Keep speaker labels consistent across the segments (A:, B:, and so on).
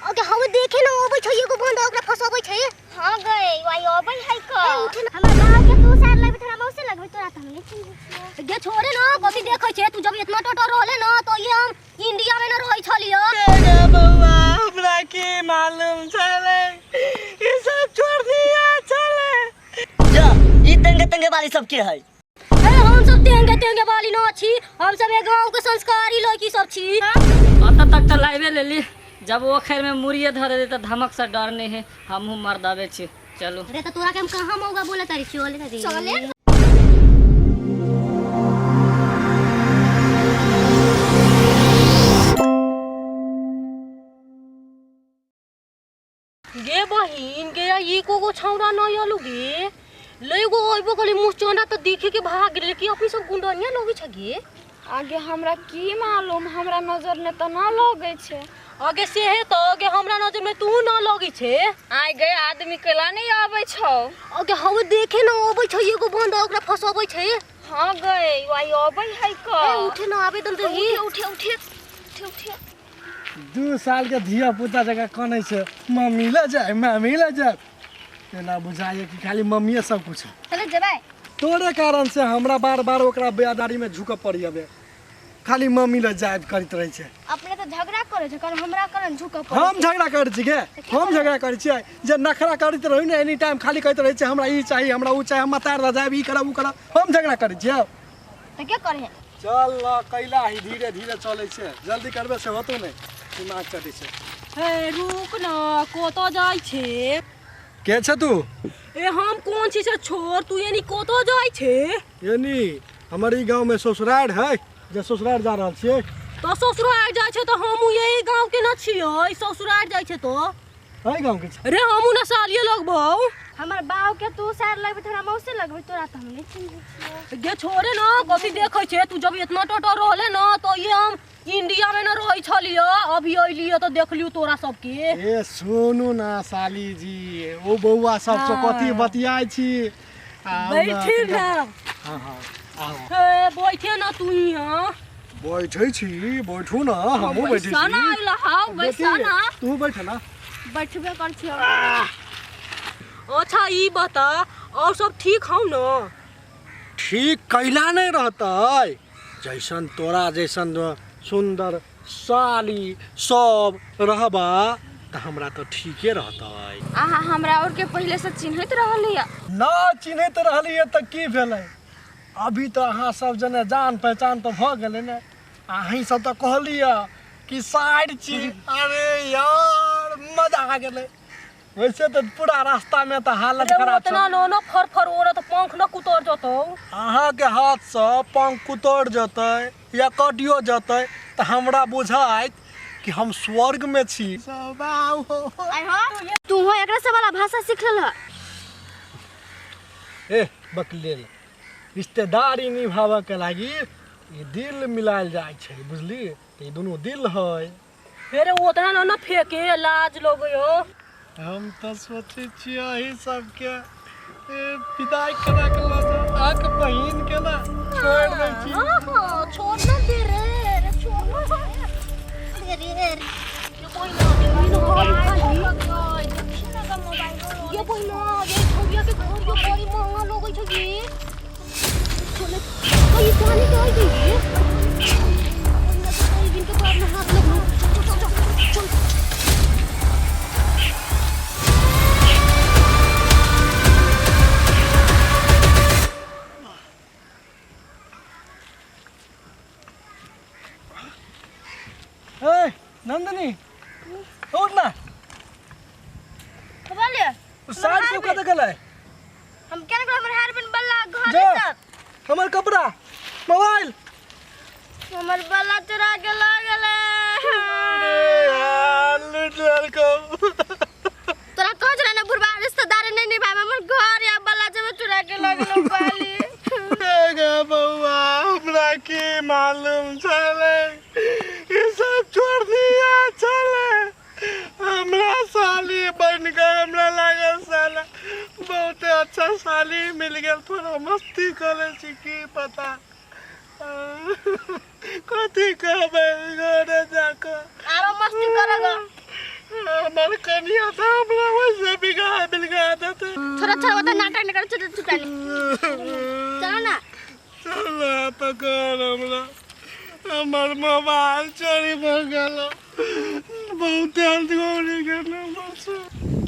A: Okay हम देखे न ओबै छै एगो बंद ओकरा फसबै छै। हां गए वाई ओबै है क हमर गांव के तू सार लगबे तोरा मौसे लगबे तोरा त हमने चिन्ह गे छोड़े न कथि देखै छै तू जब इतना टटो रहले न तो ये हम इंडिया में न रहै छलियो।
B: गे बौआ हमरा की मालूम चले ई सब छोड़ दिया चले जा ई तंगे तंगे वाली सब के है।
A: हम सब तेंगे वाली न छी हम सब ए गांव के संस्कारी लड़की सब छी।
C: अत तक त लाइवे लेली जब वो खैर में मुरिये धरे दे त धमक से डरने है हमहू मर दावे छी। चलो
A: अरे त तोरा के हम कहां मौगा बोले तारी चले तारी चले
D: गे बहिन गे ई को छौरा न आलू गे लेगो ओइबो कली मुचोना त देखे के भाग गेल कि अपनी सब गुंडनिया लोगी छ गे।
E: आगे हमरा की मालूम हमरा नजर में त ना लगे छे।
D: आगे से है तो आगे हमरा नजर में तू न लगी छे।
E: आइ गए आदमी केला नहीं आवे छौ।
D: आगे हम देखे न ओबै छ एगो बंद ओकरा फसबै छे।
E: हां गए वाई आबै है क
D: उठे न आवेदन दे
E: उठे उठे उठे उठे
B: 2 साल के धिया पुता जगह कनै छै मम्मी ले जाए केना बुझाए कि खाली मम्मीए सब कुछ है।
A: चले जेबै
B: तोरे कारण से हमरा बार-बार ओकरा बेदारी में झुक पड़ी अबे खाली मम्मी ले जाए करत रहे छै।
A: अपने त झगड़ा करे छै कर हमरा करन झुक पड़े
B: हम झगड़ा कर छी गे हम झगड़ा कर छी जे नखरा करत रही ने एनी टाइम खाली कहत रहे छै हमरा ई चाहिए हमरा ऊ चाहिए हम मतार द जाए ई करब ऊ करब हम झगड़ा कर छी।
A: त के करे
B: चल ल कैला ही धीरे धीरे चले छै जल्दी करबे से होतो नहीं दिमाग चटे छै।
D: हे रुक न कोतो जाय छे।
B: के छ तू
D: ए हम कौन छी से छोड़ तू यानी कोतो जाय छे।
B: यानी हमर ई गांव में ससुराल है जे ससुराल जा रहल छियै।
D: तो ससुराल जाय छे तो हमहू यही गांव के न छियै ससुराल जाय छे तो
B: है गांव के छै।
D: रे हमहू न सालिए लगबौ
A: हमर बाव के तू सार लगबे तोरा मौसे लगबे तोरा त हमने चिन्ह
D: गे छोड़े न कथि देखै छे तू जब इतना टटो रहले न तो ये हम इंडिया में न रहै छलियो अभी अइलियो तो देखलियो तोरा सबके।
B: ए सुनु ना साली जी ओ बौआ सब से कथि बतियाय छी
D: बैठे न
B: हां हां आओ
D: हे बैठे न तू यहां
B: बैठै छी बैठू ना हमहू बैठै छी।
D: बैठा ना आइला हां बैठा ना
B: तू बैठ ना
D: बैठबे कर छी। अच्छा ई बता और सब ठीक हौ न।
B: ठीक कैला नहीं रहतै जैसन तोरा जैसन सुंदर साली सब रहबा त हमरा तो ठीके रहतै।
E: आहा हमरा और के पहले से चिन्हत रहलिया
B: ना चिन्हत रहलिए त की भेलै अभी तो अहाँ सब जने जान पहचान तो भ गेलै ने अहीं सब तो कहलिया कि साइड छी। अरे यार मजा आ गेलै वैसे तो पूरा रास्ता में तो हालत खराब छै।
D: उतना न फर ओरा तो पंख न कुतर जतौ
B: अहाँ के हाथ से पंख कुतर जतै या कटियो जतै त हमरा बुझाइत कि हम स्वर्ग में छी। सबाऊ
A: आई हो तू हो एकरा से वाला भाषा सिखल ह।
B: ए बकलेल रिश्तेदारी निभावे के लागी ये दिल मिलायल जाय छै बुझली ई दोनों दिल है।
D: फेर उतना न फेके लाज लगयो।
B: हम तो सोचे छियै ही सब के विदाई करा के आक बहिन के ना छोड़ दे छी।
A: हां छोड़ न दे रे छोड़ न रे ये कोई ना ये कोई ना ये छौरिया के घर यो बड़ी महंगा लगै छै गे चले कोई जाने के आई गे कोई दिन के बाद में हाथ लगलो चल
B: ए नंदनी उठ ना
A: बोले
B: साइड से कत गेलै
A: हम केना कर हमर हार बिन बल्ला घर
B: जा
A: सब
B: हमर कपड़ा मोबाइल
A: हमर बल्ला चुरा के ला गेले।
B: अरे यार लुटल को
A: तोरा कह जरा ना बुढ़वा रिश्तेदार नहीं निभावे हमर घर या बल्ला जब चुरा के ला गेलो पाली।
B: गे बौआ हमरा की मालूम चले ये सब छोड़ दिया चले हमरा साली बन गए हमरा लगे साला बहुत अच्छा साली मिल गया थोड़ा मस्ती करे छी की पता कथी कहबे घरे जाकर
A: आरो मस्ती करेगा
B: हमार कनिया था हमरा वैसे बिगा देते।
A: छोरा बता नाटक न कर चुप चलो ना
B: चल पकड़ हमरा हमार मोबाइल चोरी हो गेलो बहुत हेल्थ गोली के नंबर से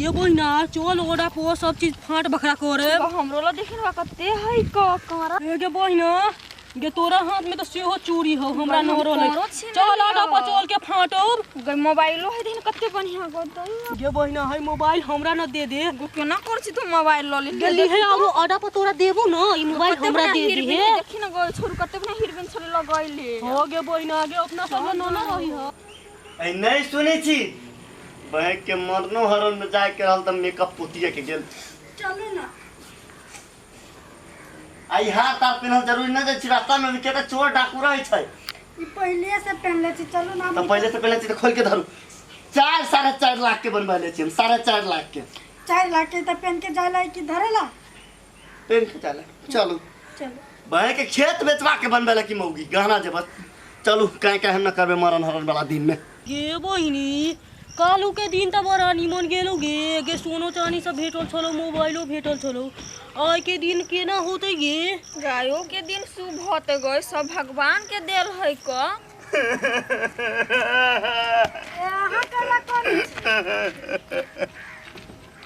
D: ये बहिना चल ओड़ा पो सब चीज फाट बखरा करे
E: हमरो ला देखे कते है करा
D: ये बहिना ये तोरा हाथ में तो सेहो चूड़ी हो हमरा नोरो ले चल आडा पर चल के फाटब
E: गई मोबाइलो है दिन कते बढ़िया गदई
D: ये बहिना है मोबाइल हमरा न दे दे
E: केना कर छी तू मोबाइल ल ले
D: गेली है और आडा पर तोरा देबो न ई मोबाइल हमरा दे दी है
E: देखी न गई छोड़ कते बना हिरबिन छले लगैले
D: हो गे बहिना आगे अपना सब न रही हो
F: ऐ नहीं सुनी छी बहन के मरनो हरन में जाके रहल त मेकअप पुतिया के गेल
A: चलो ना
F: आई हाथ आप पिनल जरूरी न जे रास्ता में केटा चोर डाकू रहे छै
A: ई पहले से पहन ले छी चलो ना
F: तो पहले से पहले चीज खोल के धरू 4.5 लाख के बनवा ले छी हम 4.5 लाख के
A: 4 लाख के त पहन के जाला कि धरेला
F: पेन के चले चलो बहन के खेत बेचवा के बनवेला की मौगी गहना जे बस चलू काहे काहे हम न करबे मरन हरन वाला दिन में
D: ये बहिनी कालू के दिन त बड़ा निमन गेलो गे सोनो चानी सब भेटल छलो मोबाइलो भेटल छलो आज के दिन केना होते गे
E: गायो के दिन शुभ होते गए सब भगवान के देल है क
A: यहाँ कला करी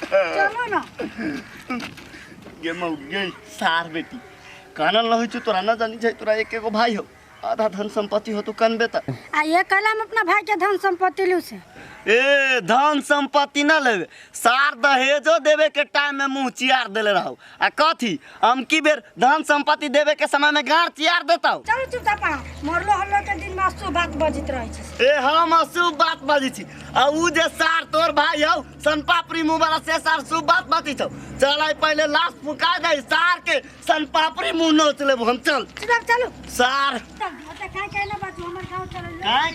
A: चलो ना
F: गे मौगी गे सार बेटी कानल न होइ छु तोरा न जानी छै तोरा एक एगो भाई हो आधा धन संपत्ति हो तू कनबे त
A: आ ये कला में अपना भाई के धन संपत्ति लू से
F: ए धन संपत्ति न लेवे सार दहेजो देवे के टाइम में मुंह चियार देले रहू आ कथी हम की बेर धन संपत्ति देवे के समय में गाड़ चियार देता
A: चलो चुप पा मरलो हल्लो के दिन में अशुभ बात बजित रहे छै
F: ए हम अशुभ बात बाजी छी आ उ जे सार तोर भाई हो सनपापड़ी मुंह वाला से सार शुभ बात बाजी छौ चल आई पहले लाश फुका दे सार के सनपापड़ी मुंह नोच लेबो हम चल
A: चलो
F: सार
A: काय ना बात हमर गांव चल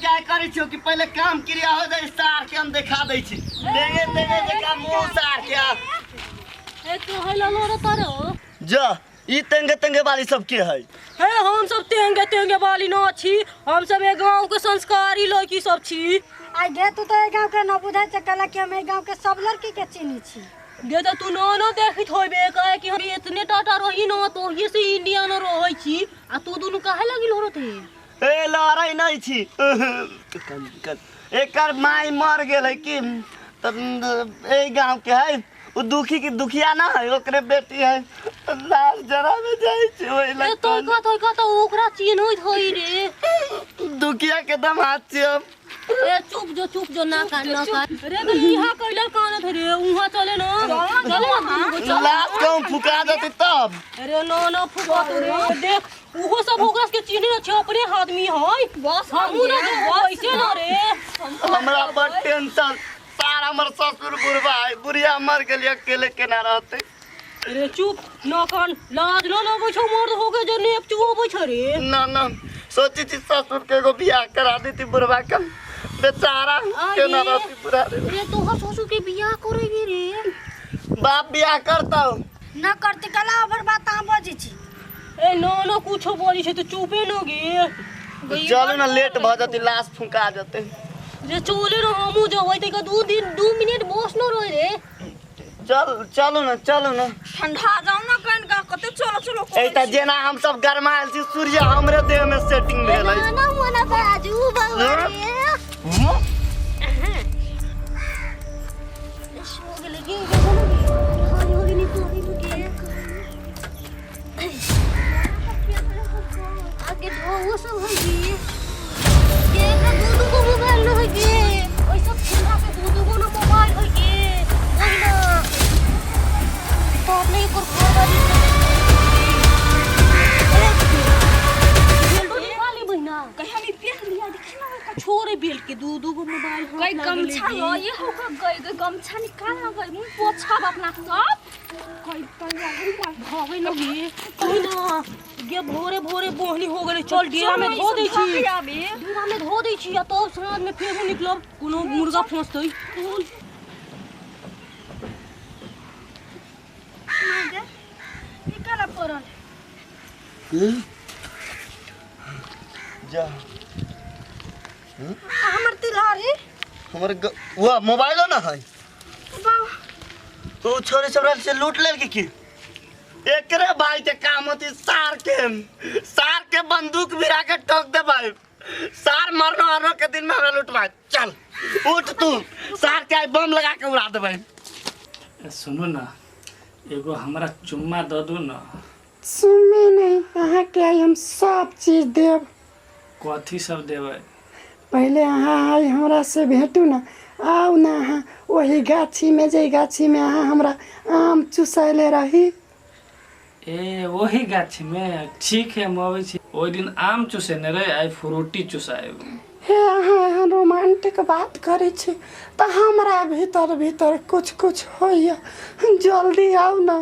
F: काय करी छौ कि पहले काम क्रिया हो जाए सार के हम दिखा दै छी देगे देखा मुंह सार के
D: ए तो है ला लो तारो
F: जा ई तंगे वाली सब के है
D: हे हम सब तेंगे वाली न छी हम सब ए गांव के संस्कारी लड़की सब छी
A: आई गे तू तो ए गांव के न बुझाय चकला कि हम ए गांव के सब लड़की के चिन्ही छी
D: गे त तू न देखित होबे काहे कि हम इतने टाटा रही न तो ही से इंडिया न रहै छी आ तू दुनु काहे लगिल हो रे
F: ए लड़ाई नहीं छी एकर माई मर गेल है कि ए गांव के है उ दुखी की दुखिया ना है ओकरे बेटी है लाश जरा में जाई छी ओइ
D: ए तो का तो ओकरा चिन्ह होइत होई रे
F: दुखिया के दमाद छी हम
D: ए चुप जो ना कान रे तो इहा कइला कान रे उहा चले न चले
F: लाश कौन फुका देते तब
D: अरे न फुका तो रे देख उहो सब ओकरा के चिन्ह न छ अपने आदमी है बस हम न वैसे न रे
F: हमरा बड़ टेंशन सारा हमर ससुर बुढ़वा है बुढ़िया मर गेली अकेले केना रहते
D: अरे चुप न कान लाज न लगै छौ मर्द हो के जे नेप चुबै छ रे
F: ना सोची थी ससुर के एगो बियाह करा देती बुढ़वा का बेचारा केना रहती बुढ़ा रे
D: तो ससुर के बियाह करेगी रे
F: बाप बियाह करता हो
A: न करती कला ओवर बात हम बजी छी
D: ए न कुछो बोली छै त चुपे न गे
F: चलो ना लेट भ जती लाश फुका जते
D: रे चोले न हमू जबै त 2 मिनट बस न रह रे
F: चलो ना
E: ठंडा जाऊ ना कहीं का कते चलो
F: ए त जेना हम सब गरमाइल छी सूर्य हमरे देह में सेटिंग भेल है
A: ना मना बाजू बाबा रे शोग लगे हो गई तो के आगे वो सब होगी के का दूध को मोबाइल न होगी ओइ सब ठंडा के दूध को न मोबाइल होगी ओइ ना तो अपने ऊपर खबर
E: कहीं हम पेट लिया देखी ना
D: छोरे बेल के दू गो मोबाइल हो
E: गई गमछा लो ये हो गई गमछा निकाल ना गई मुंह पोछा अपना सब कई
D: भागे न गे कोई ना गे भोरे बोहनी हो गेले चल डेरा में धो दै छी डेरा में धो दै छी आ तब साँझ में फेर निकलब कोनो मुर्गा फंसतै
A: निकाला पड़ल
F: जा
A: हमर तिलहरी
F: हमारे वो मोबाइलो ना है तो छोरे छोरा से लूट ले की एकरे भाई के काम होती सार के बंदूक भिरा के ठोक दे भाई सार मरनो आनो के दिन में हमरा लूटवा चल उठ तू सार के आई बम लगा के उड़ा दे भाई।
B: सुनो ना एगो हमरा चुम्मा दे दू ना।
G: सुमे नहीं अहाँ के आई हम सब चीज देव।
B: कथी सब देबै?
G: पहले अहाँ आई हमरा से भेटू ना आओ ना अहाँ वही गाछी में जे गाछी में अहाँ हमरा आम चुसैले रही।
B: ए वही गाछी में ठीक है हम अबै छी। ओइ दिन आम चुसेने रहे आई फ्रूटी चुसाएब।
G: हे अहाँ रोमांटिक बात करे छी त हमरा भीतर भीतर कुछ कुछ होइया जल्दी आओ ना।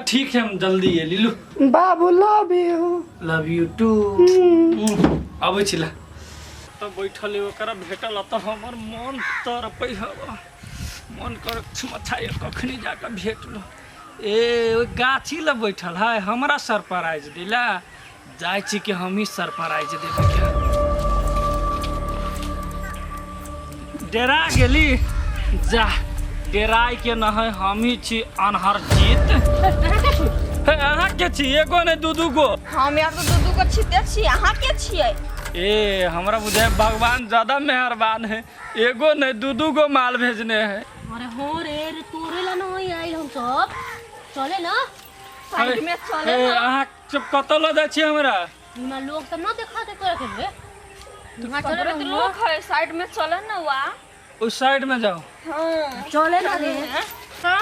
B: ठीक है हम जल्दी ये लीलू।
G: बाबू लव यू
B: टू। अबै छी ला तो बैठल ओकरा भेटल त हमर मन तरपै हवा मन कर छमछाय कखनी जाके भेटलो। ए ओ गाछी ल बैठल है हमरा सरप्राइज दिला जाय छी कि हम ही सरप्राइज देबे के। डेरा गेली जा डेराय के न है हम ही छी अनहर जीत। अहाँ के छी एगो ने दू गो?
E: हम यार तो दू को छिते छी अहाँ के छियै?
B: ए हमरा बुझाए भगवान ज्यादा मेहरबान है एगो ने दू गो माल भेजने है।
D: अरे हो रे तोरे ला नहीं आई हम सब चले ना
E: साइड में चले ना।
B: अहाँ सब कत ल जाय छी हमरा?
D: ना लोग त ना देखा दे करे के ना चले
E: तो लोग है साइड में चले ना वा
B: उस साइड में जाओ।
E: हां
D: चले ना रे।
E: हां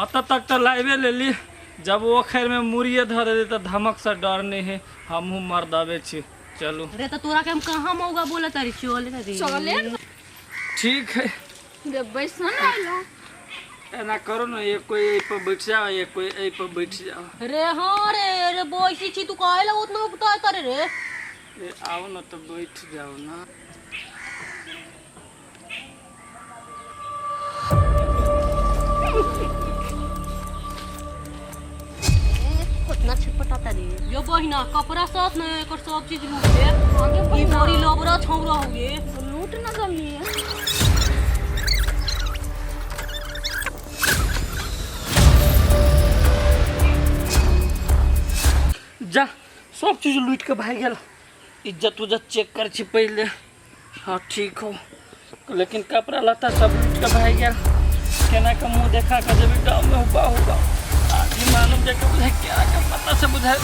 B: अत तक तो लाइवे ले ली जब वो खैर में मुरिये धर दे तो धमक से डर नहीं है हमहू मर दबे छी। चलो
D: रे तो तोरा के हम कहां मौगा बोला तारी चले ना रे।
E: चले
B: ठीक है
E: रे बैसन आइलो
B: एना करो ना ये कोई ए पर बैठ जाओ ये कोई ए पर बैठ जाओ।
D: रे हां रे बोइसी छी तू काहेला उतना उतार करे रे।
B: ए आओ ना तो बैठ जाओ ना।
D: कितना छटपटाता रे यो बहिना कपड़ा साथ न एकर सब चीज लूट ले आगे ई मोरी लबरा छौरा हो गे
E: लूट ना जल्दी
B: जा सब चीज लूट के भाग गेल। इज्जत उज्जत चेक कर छी पहले। हाँ ठीक हो लेकिन कपड़ा लत्ता सब लूट के भाग गेल। केना के मुंह देखा के जब गाँव में हुआ होगा आदमी मालूम जाके बुझाए क्या पता से बुझाए